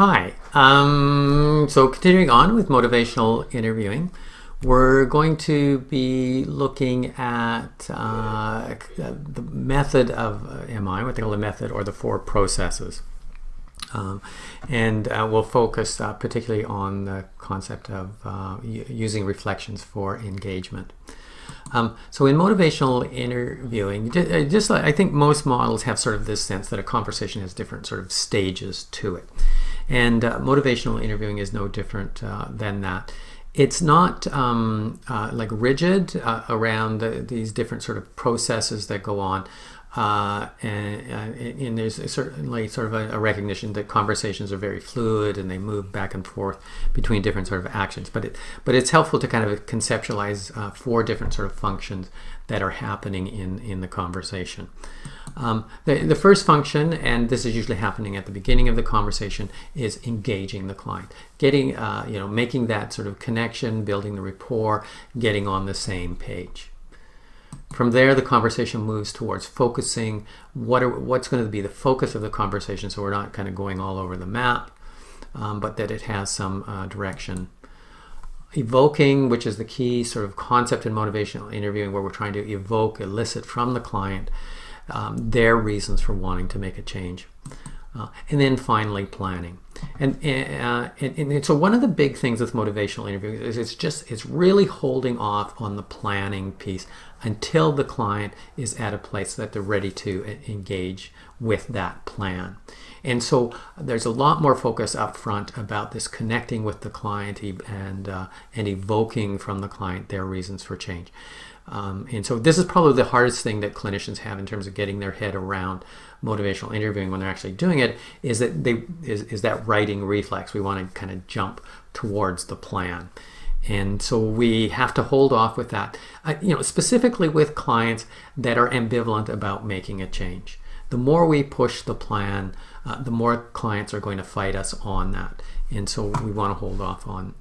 Hi. So continuing on with motivational interviewing, we're going to be looking at the method of MI, what they call the method or the four processes. And we'll focus particularly on the concept of using reflections for engagement. So in motivational interviewing, I think most models have sort of this sense that a conversation has different sort of stages to it. And motivational interviewing is no different than that. It's not like rigid around these different sort of processes that go on. And there's certainly sort of a recognition that conversations are very fluid and they move back and forth between different sort of actions. But it's helpful to kind of conceptualize four different sort of functions that are happening in the conversation. The first function, and this is usually happening at the beginning of the conversation, is engaging the client, getting making that sort of connection, building the rapport, getting on the same page. From there, the conversation moves towards focusing what's going to be the focus of the conversation, so we're not kind of going all over the map, but that it has some direction. Evoking, which is the key sort of concept in motivational interviewing, where we're trying to elicit from the client their reasons for wanting to make a change. And then finally, planning. And so one of the big things with motivational interviewing is it's really holding off on the planning piece until the client is at a place that they're ready to engage with that plan. And so there's a lot more focus up front about this connecting with the client and evoking from the client their reasons for change. And so this is probably the hardest thing that clinicians have in terms of getting their head around motivational interviewing when they're actually doing it, is that writing reflex. We want to kind of jump towards the plan. And so we have to hold off with that, specifically with clients that are ambivalent about making a change. The more we push the plan, the more clients are going to fight us on that. And so we want to hold off on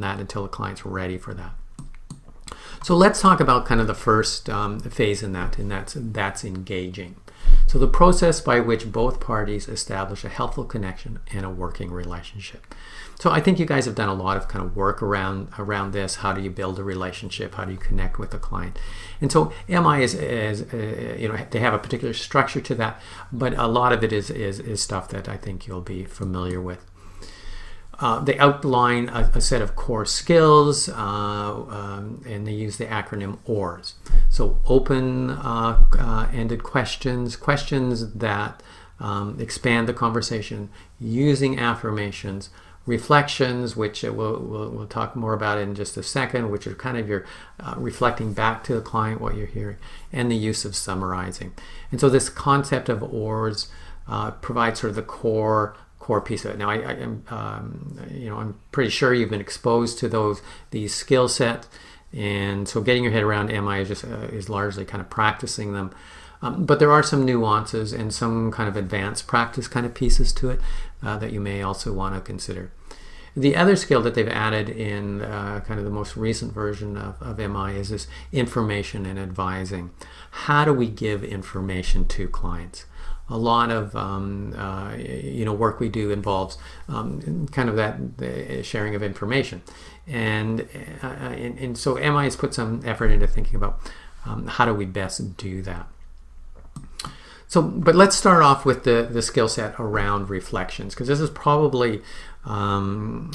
that until the client's ready for that. So let's talk about kind of the first phase in that, and that's engaging. So the process by which both parties establish a helpful connection and a working relationship. So I think you guys have done a lot of kind of work around this. How do you build a relationship? How do you connect with the client? And so MI is they have a particular structure to that, but a lot of it is stuff that I think you'll be familiar with. They outline a set of core skills, and they use the acronym OARS. So open-ended questions that expand the conversation, using affirmations, reflections, which we'll talk more about in just a second, which are kind of your reflecting back to the client what you're hearing, and the use of summarizing. And so this concept of OARS provides sort of the core piece of it. Now, I'm pretty sure you've been exposed to these skill sets, and so getting your head around MI is largely kind of practicing them. But there are some nuances and some kind of advanced practice kind of pieces to it that you may also want to consider. The other skill that they've added in kind of the most recent version of MI is this information and advising. How do we give information to clients? A lot of work we do involves kind of the sharing of information, and so MI has put some effort into thinking about how do we best do that. So, but let's start off with the skill set around reflections, because this is probably one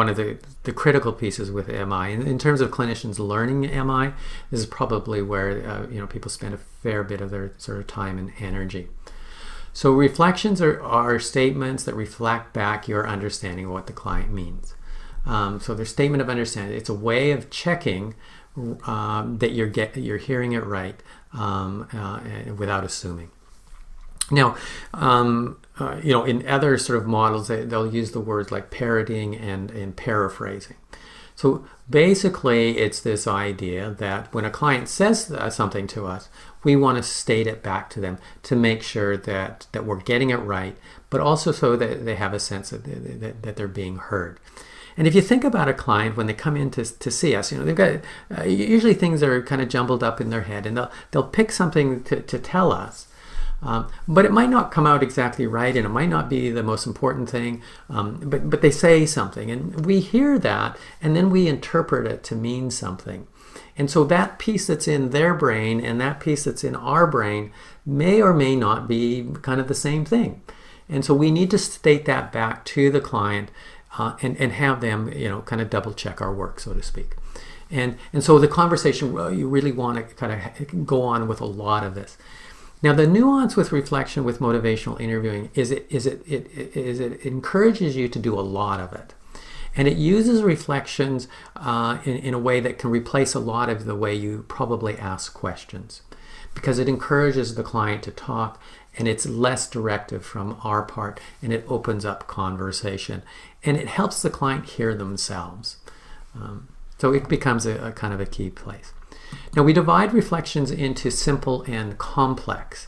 of the critical pieces with MI. In terms of clinicians learning MI, this is probably where people spend a fair bit of their sort of time and energy. So reflections are statements that reflect back your understanding of what the client means. So their statement of understanding, it's a way of checking that you're hearing it right without assuming. Now, in other sort of models, they'll use the words like parroting and paraphrasing. So basically, it's this idea that when a client says something to us, we want to state it back to them to make sure that we're getting it right, but also so that they have a sense that they're being heard. And if you think about a client when they come in to see us, they've got usually things are kind of jumbled up in their head, and they'll pick something to tell us. But it might not come out exactly right, and it might not be the most important thing, but they say something, and we hear that, and then we interpret it to mean something. And so that piece that's in their brain and that piece that's in our brain may or may not be kind of the same thing. And so we need to state that back to the client and have them, kind of double check our work, so to speak. And so the conversation, you really want to kind of go on with a lot of this. Now, the nuance with reflection with motivational interviewing is it encourages you to do a lot of it. And it uses reflections in a way that can replace a lot of the way you probably ask questions, because it encourages the client to talk, and it's less directive from our part, and it opens up conversation, and it helps the client hear themselves. So it becomes a kind of a key place. Now, we divide reflections into simple and complex.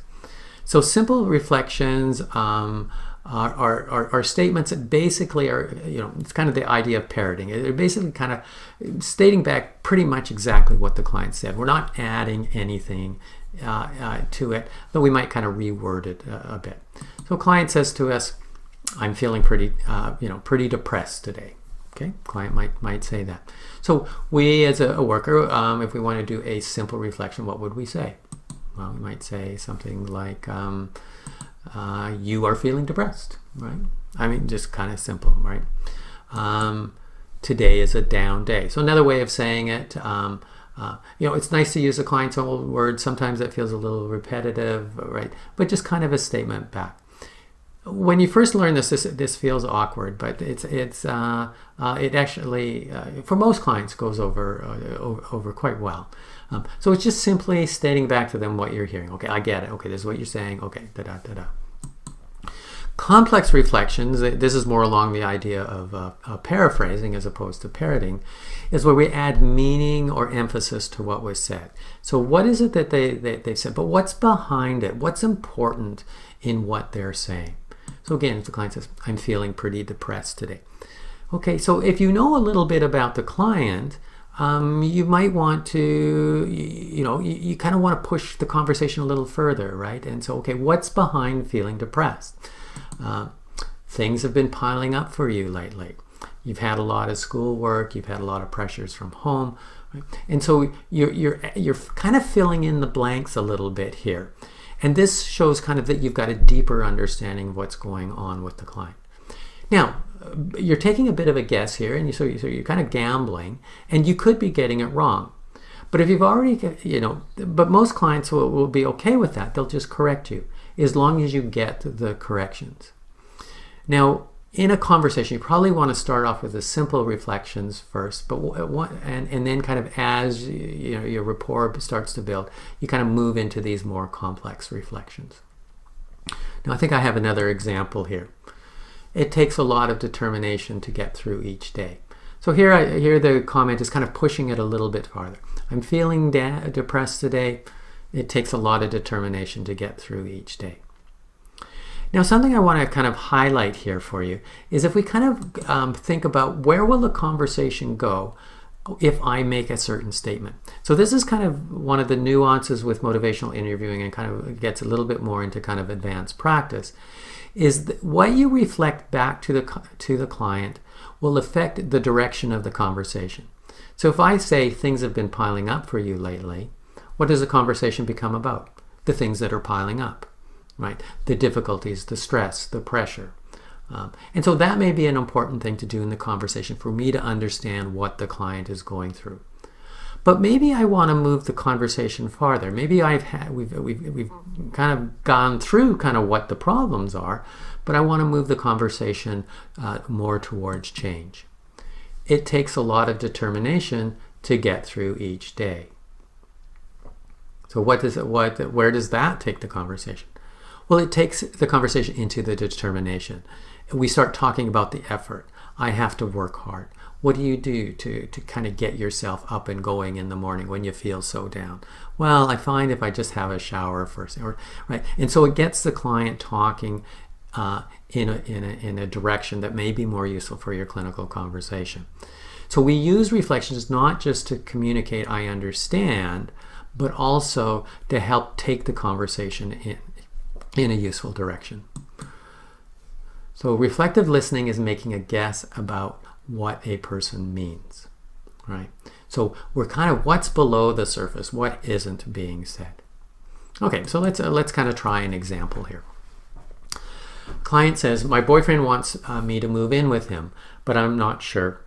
So simple reflections are statements that basically are, it's kind of the idea of parroting. They're basically kind of stating back pretty much exactly what the client said. We're not adding anything to it, but we might kind of reword it a bit. So a client says to us, I'm feeling pretty depressed today. Okay, client might say that. So we as a worker, if we want to do a simple reflection, what would we say? Well, we might say something like, you are feeling depressed, right? I mean, just kind of simple, right? Today is a down day. So another way of saying it, it's nice to use the client's own words. Sometimes that feels a little repetitive, right? But just kind of a statement back. When you first learn this feels awkward, but it actually for most clients goes over quite well. So it's just simply stating back to them what you're hearing. Okay, I get it. Okay, this is what you're saying. Okay, da-da. Complex reflections, this is more along the idea of paraphrasing as opposed to parroting, is where we add meaning or emphasis to what was said. So what is it that they've said, but what's behind it? What's important in what they're saying? So again, if the client says, I'm feeling pretty depressed today. Okay, so if you know a little bit about the client, you might want to, you kind of want to push the conversation a little further, right? And so, okay, what's behind feeling depressed? Things have been piling up for you lately. You've had a lot of schoolwork, you've had a lot of pressures from home, right? And so you're kind of filling in the blanks a little bit here. And this shows kind of that you've got a deeper understanding of what's going on with the client. Now, you're taking a bit of a guess here, and so you're kind of gambling, and you could be getting it wrong. But if you've already, but most clients will be okay with that. They'll just correct you as long as you get the corrections. Now, in a conversation, you probably want to start off with the simple reflections first, and then kind of as your rapport starts to build, you kind of move into these more complex reflections. Now, I think I have another example here. It takes a lot of determination to get through each day. So here the comment is kind of pushing it a little bit farther. I'm feeling depressed today. It takes a lot of determination to get through each day. Now, something I want to kind of highlight here for you is if we kind of think about where will the conversation go if I make a certain statement. So this is kind of one of the nuances with motivational interviewing, and kind of gets a little bit more into kind of advanced practice, is that what you reflect back to the client will affect the direction of the conversation. So if I say things have been piling up for you lately, what does the conversation become about? The things that are piling up. Right? The difficulties, the stress, the pressure. And so that may be an important thing to do in the conversation for me to understand what the client is going through. But maybe I want to move the conversation farther. Maybe we've kind of gone through kind of what the problems are, but I want to move the conversation more towards change. It takes a lot of determination to get through each day. So where does that take the conversation? Well, it takes the conversation into the determination. We start talking about the effort. I have to work hard. What do you do to kind of get yourself up and going in the morning when you feel so down? Well, I find if I just have a shower first, right? And so it gets the client talking in a direction that may be more useful for your clinical conversation. So we use reflections not just to communicate I understand, but also to help take the conversation in a useful direction. So reflective listening is making a guess about what a person means, right? So we're kind of what's below the surface, what isn't being said. Okay, so let's kind of try an example here. Client says, my boyfriend wants me to move in with him, but I'm not sure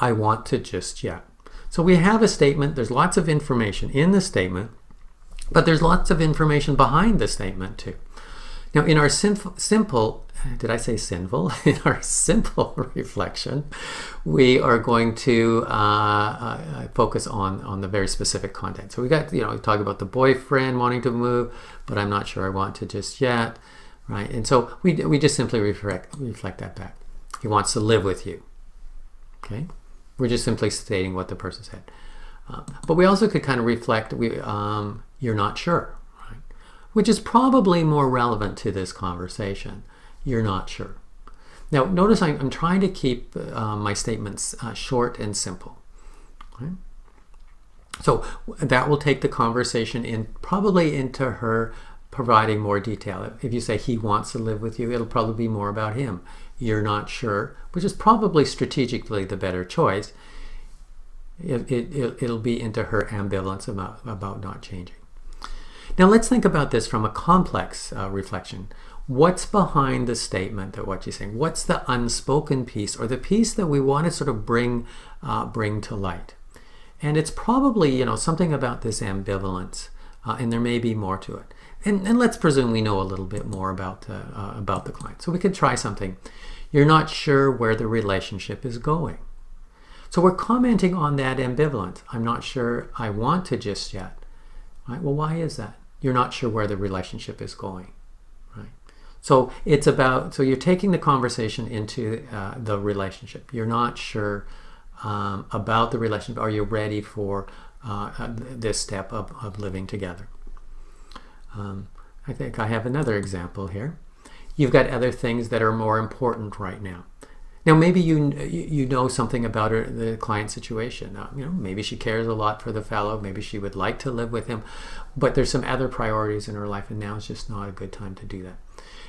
I want to just yet. So we have a statement, there's lots of information in the statement, but there's lots of information behind the statement too. Now in our simple, did I say sinful? In our simple reflection, we are going to focus on the very specific content. So we got, we talk about the boyfriend wanting to move, but I'm not sure I want to just yet, right? And so we just simply reflect that back. He wants to live with you, okay? We're just simply stating what the person said. But we also could kind of reflect, you're not sure, right? Which is probably more relevant to this conversation. You're not sure. Now, notice I'm trying to keep my statements short and simple. Okay? So that will take the conversation probably into her providing more detail. If you say he wants to live with you, it'll probably be more about him. You're not sure, which is probably strategically the better choice. It'll be into her ambivalence about not changing. Now let's think about this from a complex reflection. What's behind the statement that what you're saying? What's the unspoken piece, or the piece that we want to sort of bring to light? And it's probably something about this ambivalence, and there may be more to it. And let's presume we know a little bit more about the client. So we could try something. You're not sure where the relationship is going. So we're commenting on that ambivalence. I'm not sure I want to just yet. Right? Well, why is that? You're not sure where the relationship is going. Right? So it's about, so you're taking the conversation into the relationship. You're not sure about the relationship. Are you ready for this step of living together? I think I have another example here. You've got other things that are more important right now. Now, maybe you know something about the client situation. Maybe she cares a lot for the fellow. Maybe she would like to live with him, but there's some other priorities in her life, and now is just not a good time to do that.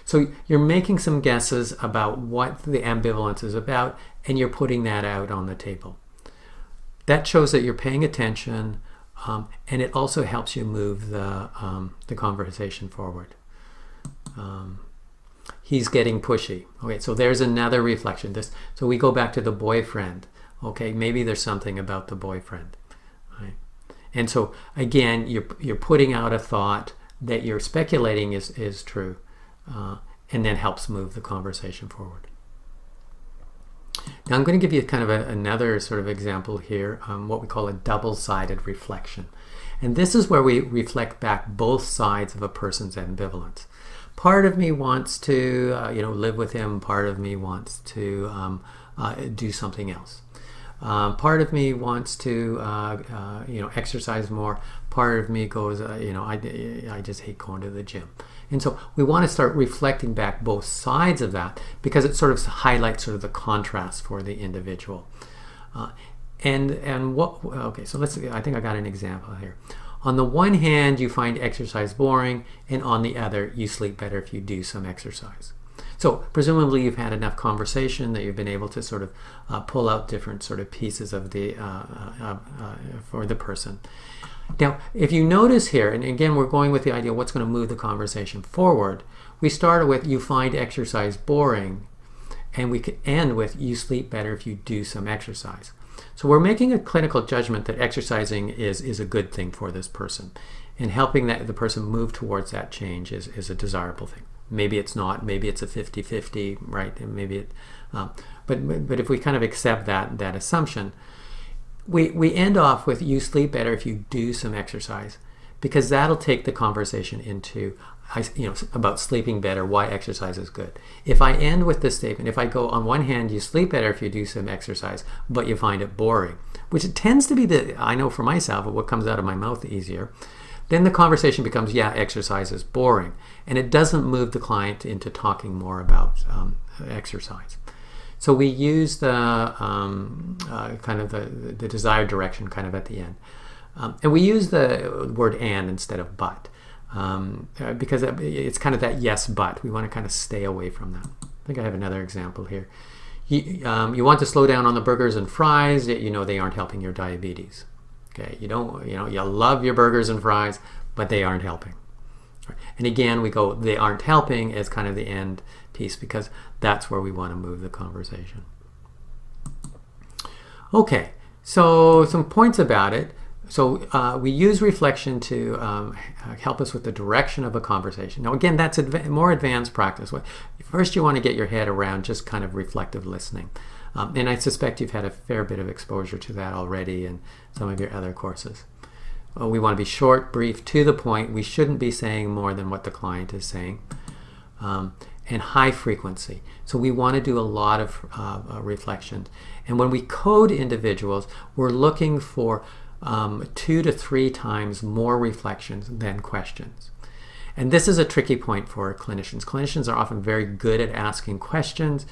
So you're making some guesses about what the ambivalence is about, and you're putting that out on the table. That shows that you're paying attention, and it also helps you move the conversation forward. He's getting pushy. Okay, so there's another reflection. So we go back to the boyfriend. Okay, maybe there's something about the boyfriend. Right? And so again, you're putting out a thought that you're speculating is true, and then helps move the conversation forward. Now I'm going to give you kind of another sort of example here, what we call a double-sided reflection. And this is where we reflect back both sides of a person's ambivalence. Part of me wants to live with him. Part of me wants to do something else. Part of me wants to exercise more. Part of me goes, I just hate going to the gym. And so we want to start reflecting back both sides of that, because it sort of highlights sort of the contrast for the individual. Okay, so I think I got an example here. On the one hand, you find exercise boring, and on the other, you sleep better if you do some exercise. So presumably you've had enough conversation that you've been able to sort of pull out different sort of pieces of the for the person. Now, if you notice here, and again, we're going with the idea of what's going to move the conversation forward. We started with you find exercise boring, and we could end with you sleep better if you do some exercise. So we're making a clinical judgment that exercising is a good thing for this person, and helping the person move towards that change is a desirable thing. Maybe it's not. Maybe it's a 50-50, right? And maybe it. But if we kind of accept that assumption, we end off with you sleep better if you do some exercise, because that'll take the conversation into about sleeping better, why exercise is good. If I end with this statement, if I go on one hand, you sleep better if you do some exercise, but you find it boring, which it tends to be I know for myself, what comes out of my mouth easier, then the conversation becomes, yeah, exercise is boring. And it doesn't move the client into talking more about exercise. So we use the kind of the desired direction kind of at the end. And we use the word and instead of but. because it's kind of that yes but. We want to kind of stay away from that. I think I have another example here. You want to slow down on the burgers and fries, yet you know they aren't helping your diabetes. Okay, you love your burgers and fries, but they aren't helping. And again, we go, they aren't helping as kind of the end piece, because that's where we want to move the conversation. Okay, so some points about it. So we use reflection to help us with the direction of a conversation. Now again, that's more advanced practice. First you want to get your head around just kind of reflective listening. And I suspect you've had a fair bit of exposure to that already in some of your other courses. We want to be short, brief, to the point. We shouldn't be saying more than what the client is saying. And high frequency. So we want to do a lot of reflections. And when we code individuals, we're looking for 2 to 3 times more reflections than questions. And this is a tricky point for clinicians. Clinicians are often very good at asking questions,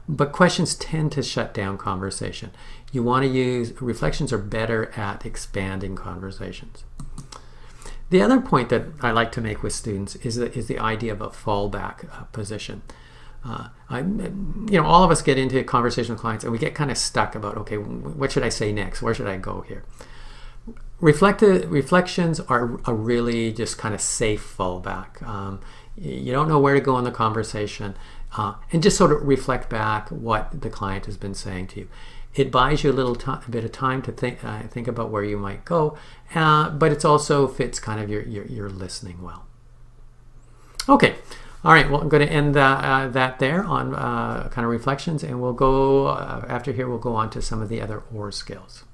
but questions tend to shut down conversation. You want to use, reflections are better at expanding conversations. The other point that I like to make with students is the idea of a fallback position. All of us get into a conversation with clients and we get kind of stuck about, okay, what should I say next? Where should I go here? Reflections are a really just kind of safe fallback. You don't know where to go in the conversation, and just sort of reflect back what the client has been saying to you. It buys you a bit of time to think about where you might go, but it also fits kind of your listening well. Okay, all right. Well, I'm going to end that there on kind of reflections, and we'll go after here. We'll go on to some of the other OAR skills.